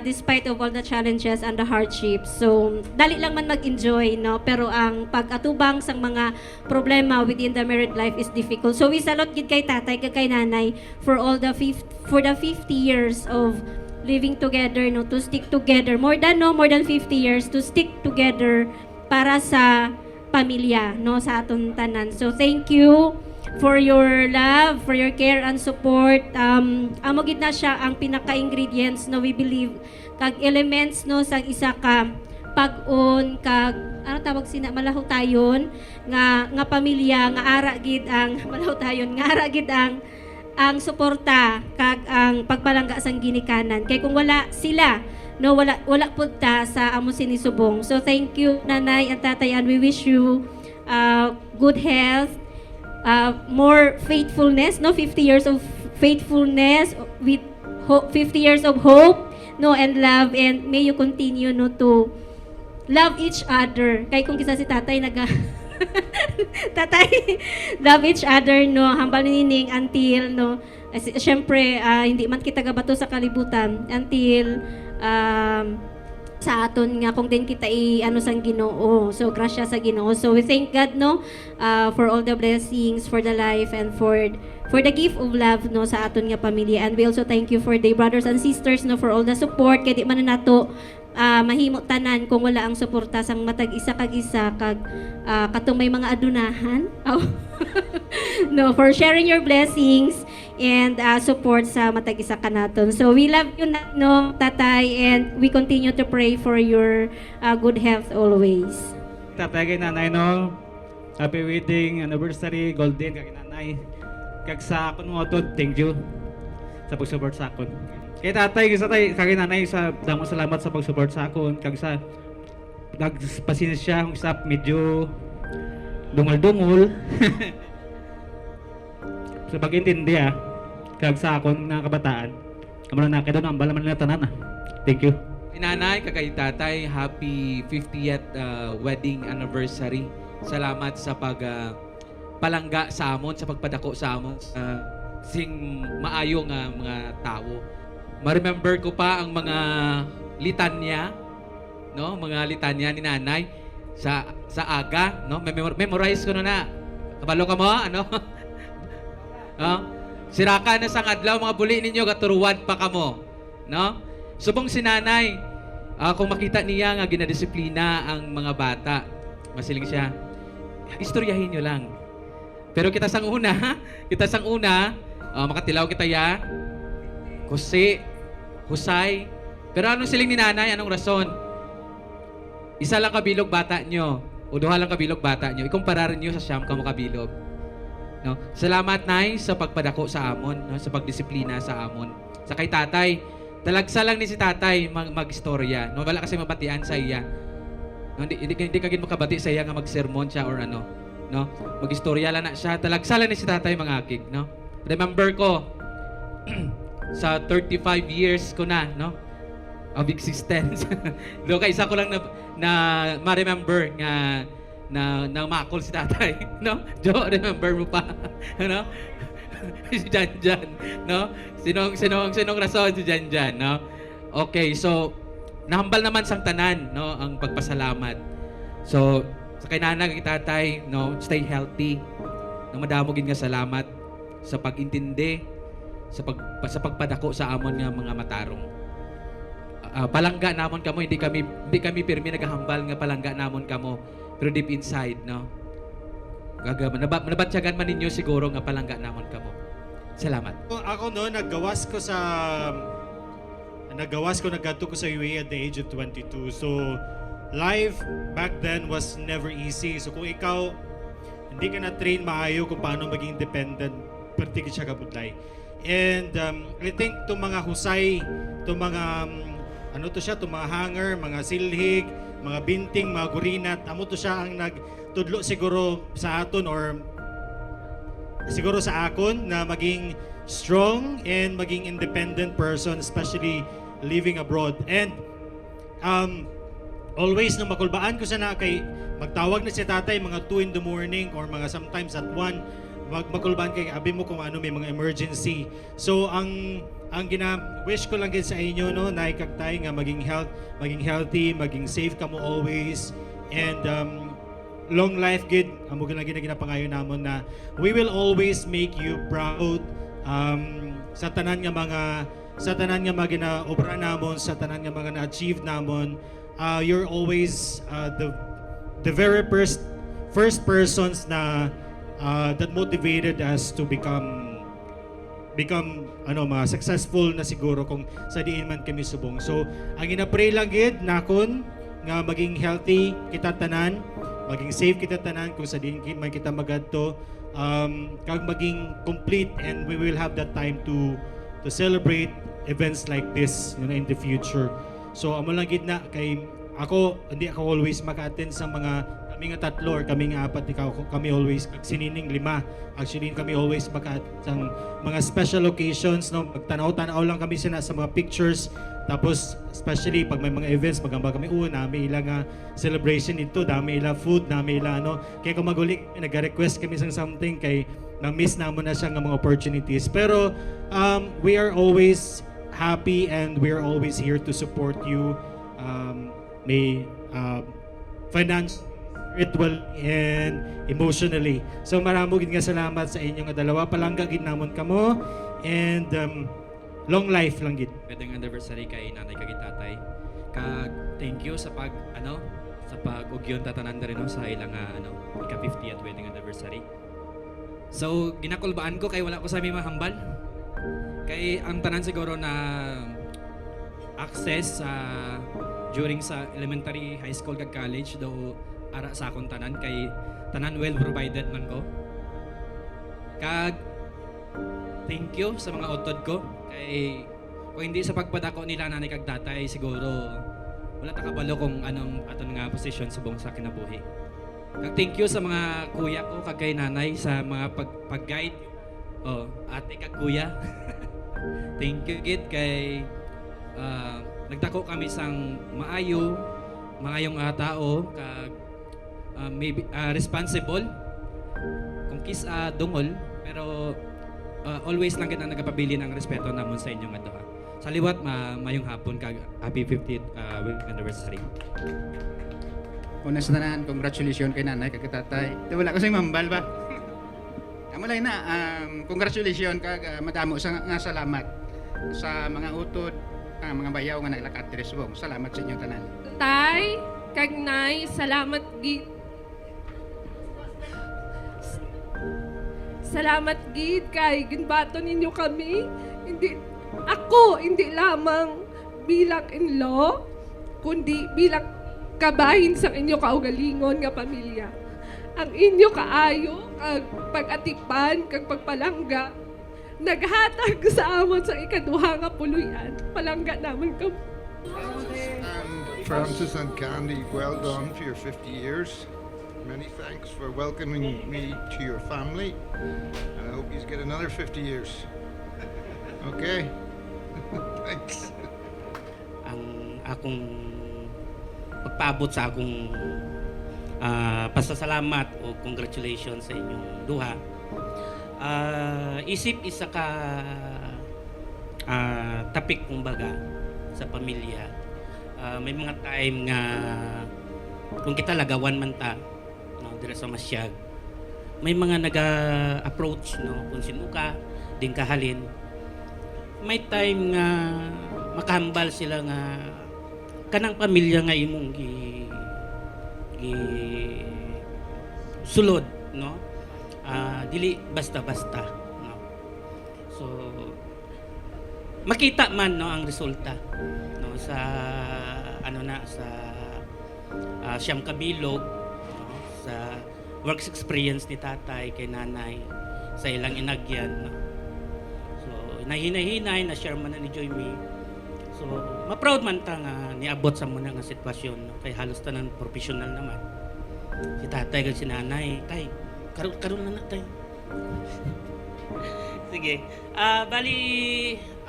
[SPEAKER 8] despite of all the challenges and the hardships. So dali lang man mag-enjoy, no, pero ang pag-atubang sa mga problema within the married life is difficult. So we salute gid kay tatay kag kay nanay for the 50 years of living together, no, to stick together more than 50 years to stick together para sa pamilya, no, sa aton tanan. So thank you for your love, for your care and support. Amo gid na siya ang pinaka-ingredients, no, we believe kag elements, no, sa isa ka pag-on kag ano tawag sina malahutayon nga pamilya nga ara gid ang malahutayon nga ara gid ang suporta kag ang pagpalangga sang ginikanan kay kung wala sila, no, wala pud ta sa amo sinisubong. So thank you nanay at tatay and we wish you good health, more faithfulness, no, 50 years of faithfulness with 50 years of hope, no, and love, and may you continue, no, to love each other. Kay kung kisa si tatay tatay love each other, no, hambal nining until, no, syempre hindi man kita gabato sa kalibutan until sa aton nga kung din kita ano sang Ginoo. So grasya sa Ginoo. So we thank God, no, for all the blessings, for the life and for the gift of love, no, sa aton nga pamilya. And we also thank you for the brothers and sisters, no, for all the support kay di man nato mahimo tanan kung wala ang suporta sang matag isa kag isa kag katong may mga adunahan. No, for sharing your blessings and support sa matag isa kanaton. So we love you, no, tatay, and we continue to pray for your good health always.
[SPEAKER 9] Tatay kay nanay, no, happy wedding anniversary, golden kay nanay. Kag sa akon mo to, thank you sa pag-support sa akon. Kay tatay kay nanay sa damo salamat sa pag-support sa akon kag sa nagpasinsya kung sa medyo dungol-dungol. Sa pag-intindi kag sa akon nga kabataan. Amo na kay doon ang balaman nila tanan. Thank you.
[SPEAKER 10] Nanay, kay tatay, happy 50th wedding anniversary. Salamat sa palangga sa amon, sa pagpadako sa amon, sing maayo nga mga tao. Ma-remember ko pa ang mga litanya, no? Mga litanya ni nanay sa aga, no? Memorize ko na. Kabalo ka mo, ano? No? Siraka na sang adlaw mga buli ninyo katuruan pa kamo, no? Subong si nanay, kung makita niya nga ginadisiplina ang mga bata, masiling siya, istoryahin nyo lang. Pero kita sang una, makatilaw kita ya, kusi, husay. Pero anong siling ni nanay, anong rason? Isa lang kabilog bata nyo, o duha lang kabilog bata nyo, ikumpararin nyo sa siyam kamo kabilog. No? Salamat nay sa pagpadako sa amon, no? Sa pagdisiplina sa amon. Sa kay tatay, talagsa lang ni si tatay mag-istorya. No, wala kasi mabatian sa iya. No, hindi ka gid makabati sa iya nga mag-sermon siya or ano, no? Mag-istorya lang na siya. Talagsa lang ni si tatay mga akig, no? Remember ko sa 35 years ko na, no? Of existence. Do kay isa ko lang na ma-remember nga na makol si tatay, no? Jo, remember mo pa, no? Si Janjan, no? Sinong rason si Janjan, no? Okay, so nahambal naman sang tanan, no, ang pagpasalamat. So sa kay nanay kay tatay, no, stay healthy. No, madamo gid nga salamat sa pag-intindi, sa pagpadako sa amon nga mga matarong. Palangga namon kamo, hindi kami pirmi naghahambal nga palangga namon kamo, pero deep inside, no? Nabatyagan man ninyo siguro nga palangga namon kamo. Salamat.
[SPEAKER 4] Ako no, naggawas ko naggadto ko sa UAE at the age of 22. So life back then was never easy. So kung ikaw hindi ka na train maayo kung paano maging independent, perti siya kabudlay. And I think to mga husay, to mga ano to siya, to mga hanger, mga silhig, mga binting, mga gurinat, amo to siya ang nagtudlo siguro sa aton or siguro sa akon na maging strong and maging independent person, especially living abroad. And always nung makulbaan ko sana kay magtawag na si tatay mga 2 in the morning or mga sometimes at 1, makulbaan kay abi mo kung ano may mga emergency. So ang gina-wish ko lang din sa inyo, no, na ikagtay nga maging healthy, maging safe kamo always, and long life gid amo lang ginapangayo namon na we will always make you proud sa tanan nga mga ginaobra namon, sa tanan nga mga na-achieve namon. You're always the very first persons na that motivated us to become mga successful na siguro kung sa diin man kami subong. So ang ina-pray lang gid nakon nga maging healthy kita tanan, maging safe kita tanan kung sa diin man kita magadto, kag maging complete, and we will have that time to celebrate events like this, you know, in the future. So amo lang gid na kay hindi ako always maka-attend sa mga kami nga 3 or kami nga 4, kami always sinining 5. Actually kami always maka sa mga special occasions, no, magtanaw-tanaw lang kami sa mga pictures. Tapos especially pag may mga events magamba kami nami ilang celebration dito, dami ila food, nami ila ano. Kaya kung magulik nag-request kami sa something kay na-miss namon na siya nga mga opportunities. Pero we are always happy and we are always here to support you. May finance, spiritual and emotionally. So maramo gid nga salamat sa inyo nga dalawa, palangga gid namon kamo, and long life lang gid.
[SPEAKER 10] Wedding anniversary kay nanay kag tatay. Thank you sa pag-ugyon tatanan rin, no, sa ilang ika 50th wedding anniversary. So ginakulbaan ko kay wala ko sa may mahambal. Kay ang tanan siguro na access during sa elementary, high school kag college daw ara sa akong tanan, kay tanan well provided man ko. Kag thank you sa mga utod ko, kay kung hindi sa pagpadako nila nanay kag tatay siguro wala ta kabalo kung anong aton nga posisyon subong sa kinabuhi. Kag thank you sa mga kuya ko kag kay nanay sa mga pag-guide. Ate kag kuya. Thank you gid kay nagdako kami sang maayong tao kag maybe responsible kung dungol pero always lang kita nagapabili ng respeto namon sa inyong duha. Sa liwat mayong hapon kag happy 50th wedding anniversary.
[SPEAKER 11] Una sa tanan, congratulations kay nanay kag tatay. Wala ko sa mambal ba? Amulay na, congratulations kag madamo nga salamat sa mga utod, mga bayaw nga naglakat diri sa Subong. Salamat sa inyong tanan.
[SPEAKER 6] Tay, kag nay, salamat gid. Salamat gid kay ginbaton ninyo kami. Hindi lamang bilang in-law, kundi bilang kabahin sa inyo kaugalingon nga pamilya. Ang inyo kaayo, kag pag-atipan, kag pagpalangga, naghatag sa amon sa ikaduha nga puluyan. Palangga naman ka.
[SPEAKER 12] Francis and Candy, well done for your 50 years. Many thanks for welcoming me to your family. And I hope you get another 50 years. Okay? Thanks.
[SPEAKER 13] Ang akong pagpaabot sa akong pasasalamat o congratulations sa inyong duha. Isip isa ka tapik kumbaga sa pamilya. May mga time nga kung kita lagawan man ta dire sa masyag, may mga naga-approach kung sino ka din kahalin. May time nga makahambal sila nga kanang pamilya nga imong sulod dili basta-basta so makita man ang resulta sa sa siyam kabilog sa works experience ni tatay kay nanay sa ilang inagyan so nahinay-hinay na share man na ni Joy Me. So ma-proud man ta nga niabot sa muna nga sitwasyon kay halos tanan professional naman si tatay kag si nanay tay karon na tay. Sige bali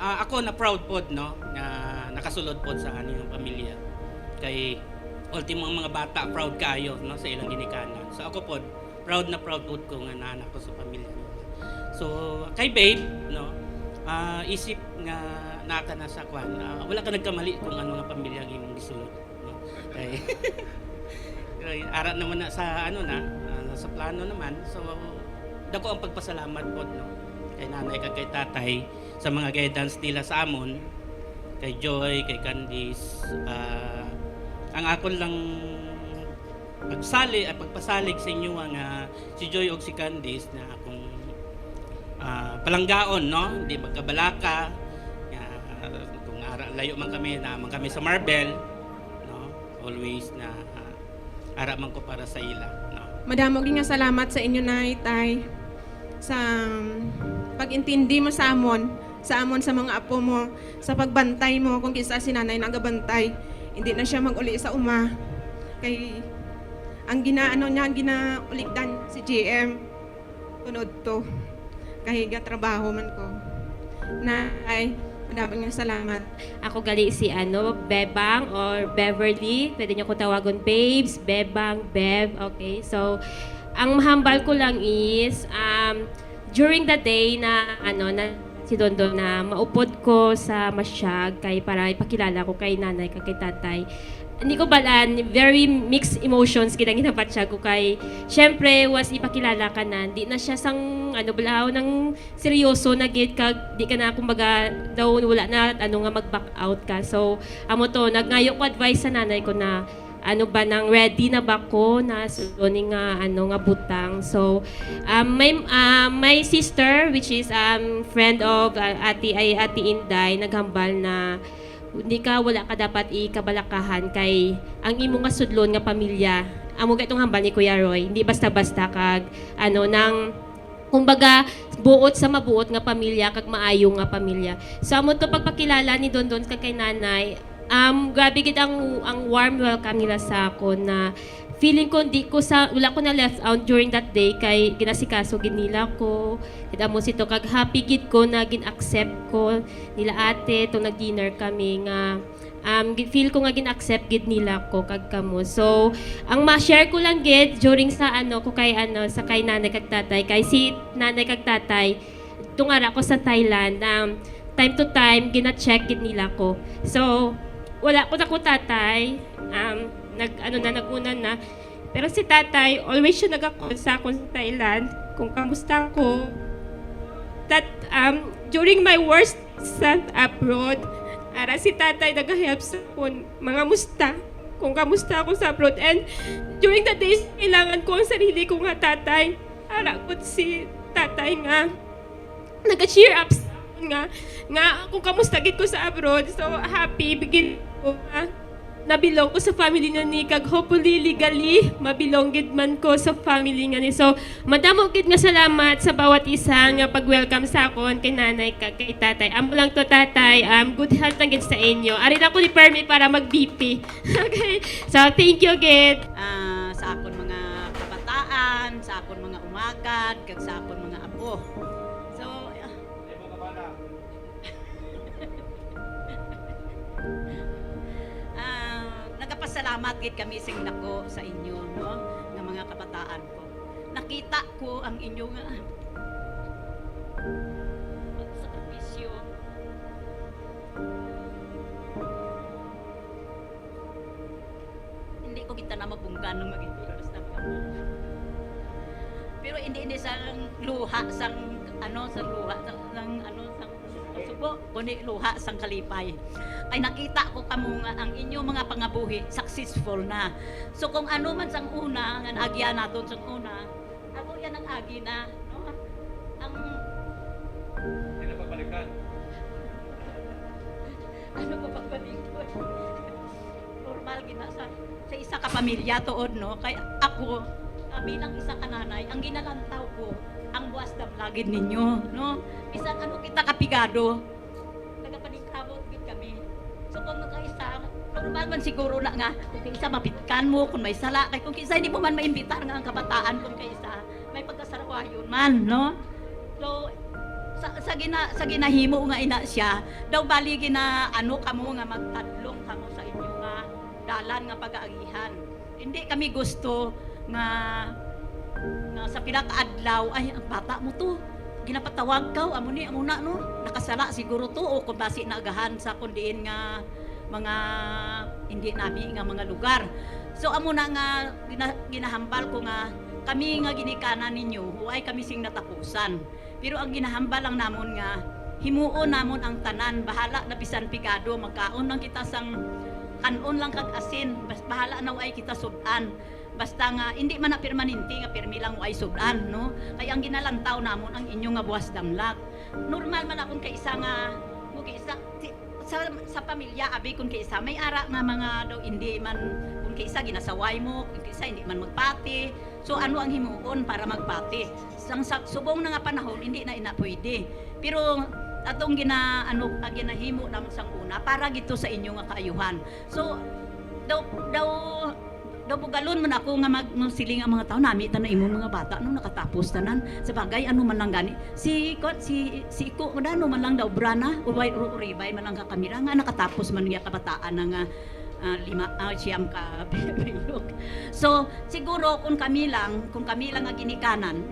[SPEAKER 13] ako na proud pod nga nakasulod pod sa aning pamilya kay ultimo ang mga bata proud kaayo sa ilang ginikanan. So ako pod proud pod ko nga naanak ko sa pamilya. So kay babe isip nga nata na sa kwan wala ka nagkamali kung ano nga pamilya ang imong gisulod kay ara naman na sa sa plano naman. So dako ang pagpasalamat pod kay nanay kag kay tatay sa mga guidance nila sa amon, kay Joy, kay Candice. Ang ako lang pagpasalig sa inyo nga si Joy o si Candice na akong palanggaon hindi magkabalaka kung layo man kami sa Marbel always na ara man ko para sa ila
[SPEAKER 6] Madamo nga salamat sa inyo nay tay sa pag-intindi mo sa amon sa mga apo mo, sa pagbantay mo kung kisa si nanay nagabantay. Hindi na siya mag-uli sa uma. Kay ang ginaulikdan si GM tunod to. Kay gatrabaho man ko. Nay, madaming nga salamat.
[SPEAKER 8] Ako gali si Bebang or Beverly. Pwede niyo ko tawagon Babes, Bebang, Bev. Okay, so ang mahambal ko lang is during the day na si Dondon na maupod ko sa masyag kay para ipakilala ko kay nanay kay tatay. Hindi ko balaan, very mixed emotions kinang ginapatsya ko kay syempre was ipakilala ka na, di na siya sang balaw ng seryoso na gid kag di ka na kumbaga daw wala na nga mag-back out ka. So amo to nagngayo ko advice sa nanay ko na nang ready na ba ko na suloning nga butang. So my sister which is friend of Ate Inday naghambal na wala ka dapat ikabalakahan kay ang imong nga sudlon nga pamilya. Amo kay itong hambal ni Kuya Roy, hindi basta-basta kag nang kumbaga buot sa mabuot nga pamilya kag maayo nga pamilya. So amo to pagpakilala ni Dondon kay nanay
[SPEAKER 6] Grabe gid ang warm welcome nila sa ako na feeling ko wala ko na left out during that day kay ginasikaso gid nila ko. Kita mo sito kag happy gid ko na gin-accept ko nila ate tong nag-dinner kami nga feel ko nga gin-accept gid nila ko kag kamo. So, ang ma-share ko lang gid during sa sa kay nanay kag tatay kay si nanay kag tatay tungara ko sa Thailand time to time gina-check gid nila ko. So, wala ko na ko tatay nagunan na. Pero si tatay, always siya nag-call sa akin sa Thailand kung kamusta ko. During my worst stint abroad, si tatay nag-help sa akin, mga musta, kung kamusta ako sa abroad. And during the days, kailangan ko ang sarili ko nga tatay. Ko si tatay nga, nag-cheer up sa akin nga kung kamusta gid ko sa abroad. So happy, bigin ko nabilong ko sa family nga ni kag hopefully legally mabilong gid man ko sa family nga ni. So madamo gid nga salamat sa bawat isa nga pag-welcome sa akon kay nanay kag kay tatay. Amo lang to tatay, good health lang gid sa inyo. Ari na ko ni permit para mag-BP. Okay. So thank you gid.
[SPEAKER 2] Sa akon mga kabataan, sa akon mga umagad, kag sa akon mga apo. So nagapasalamat gid kami sing nako sa inyo, no, nga mga kabataan ko. Nakita ko ang inyo nga sakripisyo. Hindi ko kita na mabunggan nung magiging basta pero hindi sang luha sang subo kundi luha sang kalipay. Ay nakita ko kamo nga ang inyo mga pangabuhi successful na. So kung ano man sang una nga naagya naton sang una, ako yan ang agi na, no? Ang
[SPEAKER 5] Hindi na pagbalikan.
[SPEAKER 2] ano pa pagbalikan? Normal gina sa isa ka pamilya tuod, no? Kay ako bilang isa ka nanay, ang ginalantaw ko ang buwas damlagid ninyo, no? Bisan ano kita kapigado, nagapaningkamot gid kami. So kung nakaisa, normal man siguro na nga, kung kaisa mapitkan mo, kung may sala, kay kung kaisa hindi mo man maimbitar nga ang kabataan, kung kaisa, may pagkasarawayon man, no? So, sa ginahimo nga ina siya, daw bali gina ano kamo nga magtadlong kamo sa inyo nga dalan nga pag-aagihan. Hindi kami gusto nga sa pinakaadlaw, ay ang bata mo to, ginapatawag ka, amo na no, nakasala siguro to o kung basi naagahan sa kundiin nga mga hindi nami nga mga lugar. So amo na nga ginahambal ko nga kami nga ginikanan ninyo, huwag kami sing natapusan. Pero ang ginahambal lang namon nga himuon namon ang tanan, bahala na bisan pigado, magkaon lang kita sang kanon lang kag asin, bahala na ay kita sudan. Basta nga hindi man na permanente nga permi lang ay sudan, no? Kaya ang ginalantaw namon ang inyo nga buwas damlag. Normal man akong kaisa nga kaisa sa pamilya abi kun kaisa may ara nga mga daw hindi man kun kaisa ginasaway mo, kun kaisa hindi man magpati. So ano ang himuon para magpati? Sang subong na nga panahon hindi na ina pwede. Pero atong ginahimo namon sang una para gito sa inyo nga kaayuhan. So daw bugalon man ako nga magsiling ang mga tao nami tanan imong mga bata no nakatapos tanan sa bagay ano man lang gani si Iko ano man lang daw brana uribay man lang ka kamera nga nakatapos man nga kabataan nga siyam ka bilog. So siguro kung kami lang nga ginikanan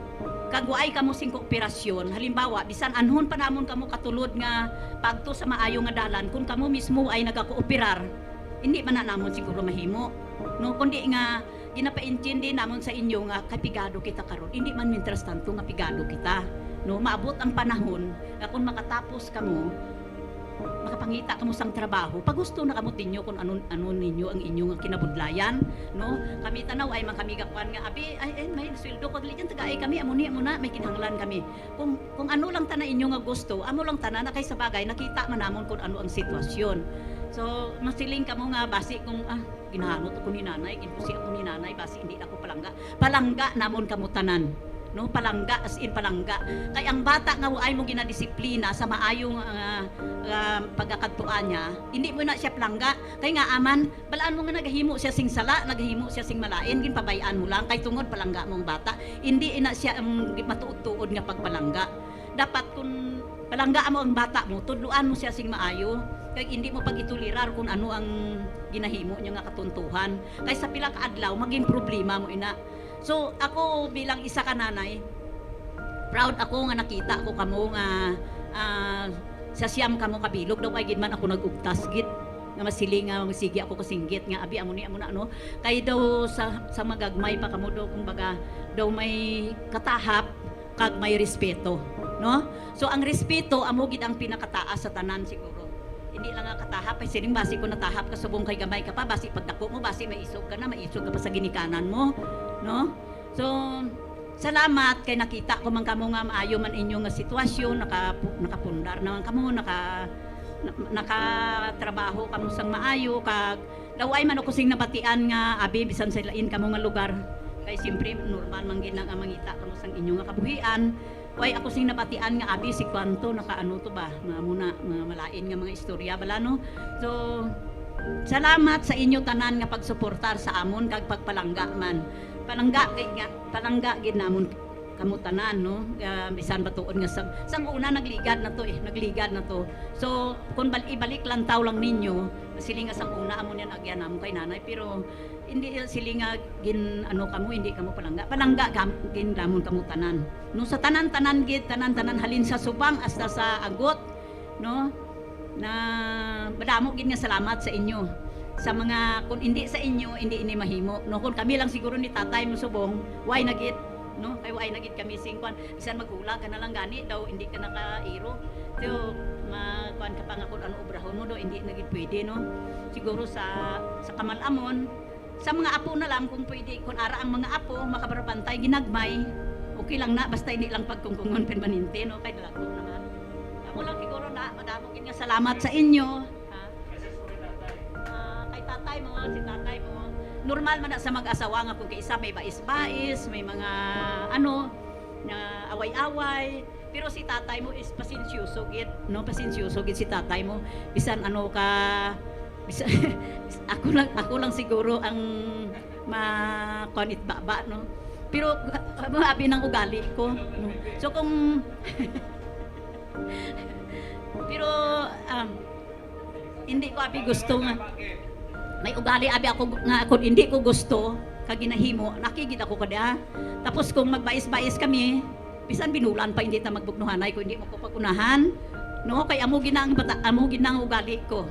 [SPEAKER 2] kagwaay kamo sing kooperasyon halimbawa bisan anhon pa namon kamo katulod nga pagto sa maayo nga dalan kung kamo mismo ay nagakooperar hindi man na namon siguro mahimo, no? Kundi nga ginapaintindi namon sa inyo nga kapigado kita karon. Hindi man mientras tanto nga pigado kita, no? Maabot ang panahon nga kung makatapos kamo, makapangita kamo sang trabaho, pag gusto na kamo tinyo kung ano ninyo ang inyong kinabudlayan, no? Kami tanaw ay makamigakuan nga abi ay may sweldo kag liyan taga ay kami amo na may kinahanglan kami. Kung ano lang tanan inyo nga gusto, amo lang tanan na kay sa bagay nakita man namon kung ano ang sitwasyon. So, masiling ka mo nga, basi kung, ginahanot ako ni nanay, ginpusi ako ni nanay, basi hindi ako palangga. Palangga namon kamutanan. no, palangga, as in palangga. Kay ang bata nga ay mo ginadisiplina sa maayong pagkakatuan niya, hindi mo na siya palangga. Kay nga aman, balaan mo nga naghimo siya sing sala, naghimo siya sing malain, ginpabayaan mo lang kay tungod palangga mong bata. Hindi ina siya ang matuod-tuod nga pagpalangga. Dapat kung palangga mo ang bata mo, tudluan mo siya sing maayo. Kay hindi mo pag itulirar kung ano ang ginahimo niya nga katuntuhan. Kay sa pila ka adlaw maging problema mo ina. So ako bilang isa ka nanay, proud ako nga nakita ko kamo nga sa siyam kamo kabilog daw ay gid man ako nagugtas gid nga masiling nga masigi ako kasinggit nga abi amo ni amo na ano kay daw sa magagmay pa kamo daw kumbaga daw may katahap kag may respeto, no? So ang respeto amo gid ang pinakataas sa tanan siguro. Hindi lang nga katahap ay sining basi ko natahap ka subong kay gamay ka pa basi pagdako mo basi maisog ka na maisog ka pa sa ginikanan mo, no? So salamat kay nakita ko man kamo nga maayo man inyo nga sitwasyon, nakapundar naman kamo, nakatrabaho kamo sang maayo kag daway man ako sing nabatian nga abi bisan sa lain kamo nga lugar. Kay siyempre normal man gid nga mangita kamo sang inyo nga kabuhian. Way ako sing nabatian nga abi si kwanto nakaano to ba nga muna mga malain nga mga istorya bala no. So salamat sa inyo tanan nga pagsuportar sa amon kag pagpalangga man. Palangga gid namon kamo tanan no. Bisan batuon nga sang una nagligad na to. So kung ibalik lang taw lang ninyo silinga sang una amo niya nagyan namo kay nanay pero hindi silinga gin ano kamo hindi kamo palangga gin namon kamo tanan. No sa tanan-tanan gid tanan-tanan halin sa subang hasta sa agot no na madamo gid nga salamat sa inyo. Sa mga kung hindi sa inyo hindi ini mahimo no kung kami lang siguro ni tatay mo subong why nagit no kay why nagit kami singkwan bisan magula ka na lang gani daw hindi ka nakairo so makuan ka pa nga kung ano obrahon mo daw hindi nagit pwede no siguro sa kamalamon sa mga apo na lang kung pwede kung ara ang mga apo makabarabantay ginagmay okay lang na basta hindi lang pagkungkungon permanente no kay dako naman ako lang siguro na madamo gid nga salamat sa inyo. Tatay mo, si tatay mo. Normal man na sa mag-asawa nga kung kaisa may bais-bais, may mga ano na away-away. Pero si tatay mo is pasensyoso gid, no? Pasensyoso gid si tatay mo. Bisan ano ka bisan, ako lang siguro ang makonit baba, no? Pero maabi ng ugali ko, no? So kung pero hindi ko abi gusto nga may ugali abi ako nga ako hindi ko gusto kag ginahimo nakigid ako kada tapos kung magbais-bais kami bisan binulan pa hindi ta magbugnuhanay ko hindi mo ko pagunahan no kay amo ginang ugali ko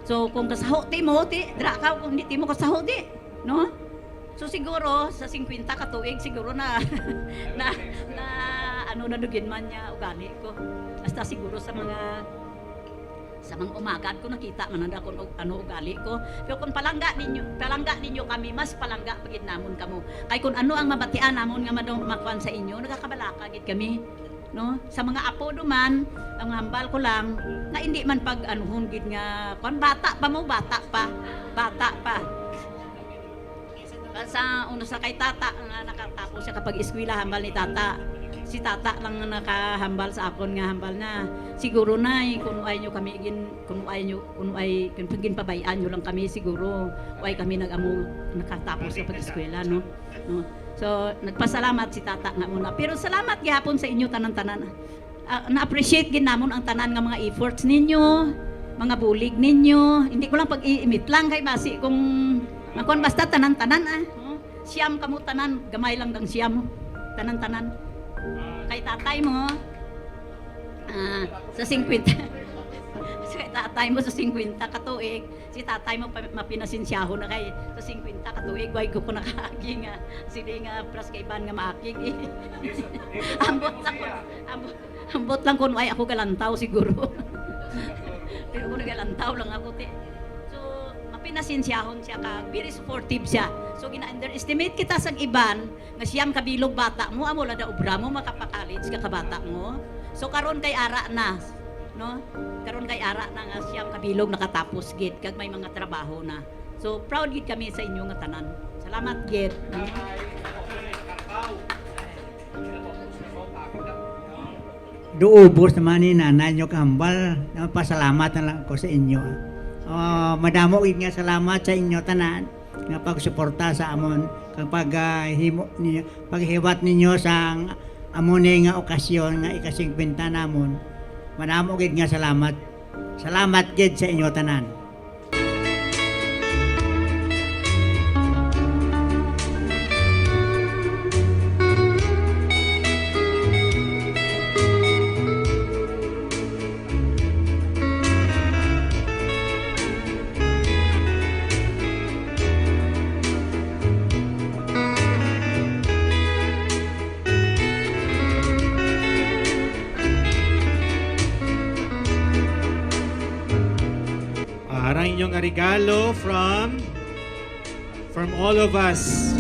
[SPEAKER 2] so kung kasaho ti mo ti dra ka kung hindi mo kasaho di no so siguro sa 50 ka tuig siguro na ano na dugin man niya ugali ko hasta siguro sa mga umagad ko nakita man nanda kung ano ugali ko. Pero kung palangga ninyo kami, mas palangga pagid namon kamo. Kay kung ano ang mabatian namon nga makuan sa inyo, nagakabalaka gid kami. No? Sa mga apo duman, ang hambal ko lang na hindi man pag anuhon gid nga kon bata pa. Sa uno sa kay tata nga nakatapos siya kapag eskwela hambal ni tata. Si tata lang nakahambal sa akon nga hambal na siguro na kung ay nyo kami kung pabayaan nyo lang kami siguro ay kami nakatapos sa pag-eskwela no so nagpasalamat si tata nga muna pero salamat gihapon sa inyo tanan-tanan na-appreciate gid namon ang tanan nga mga efforts ninyo mga bulig ninyo hindi ko lang pag-iimit lang kay basi kung nakon basta tanan-tanan siyam kamo tanan gamay lang dang siyam tanan-tanan kay tatay mo sa 50 si tatay mo sa 50 katuig si tatay mo mapinasinsyaho na kay sa 50 katuig way ko nakaagi nga sili nga pras kay ban nga maakig ambot lang kun ay ako galantaw siguro pero kung galantaw lang ako pinasinsiyahon siya ka very supportive siya so gina-underestimate kita sa iban nga siyam kabilog bata mo amo la da obra mo makapakalit ka kabata mo so karon kay ara na no karon kay ara na nga siyam kabilog nakatapos gid kag may mga trabaho na so proud gid kami sa inyo nga tanan salamat gid
[SPEAKER 1] Duubos naman ni nanay nyo kahambal. Pasalamat na lang ako sa inyo. Madamo gid nga salamat sa inyo tanan nga pagsuporta sa amon kapag paghiwat ninyo sa amon nga okasyon nga ika-50 namon. Madamo gid nga salamat. Salamat gid sa inyo tanan.
[SPEAKER 4] Arang inyong regalo from all of us.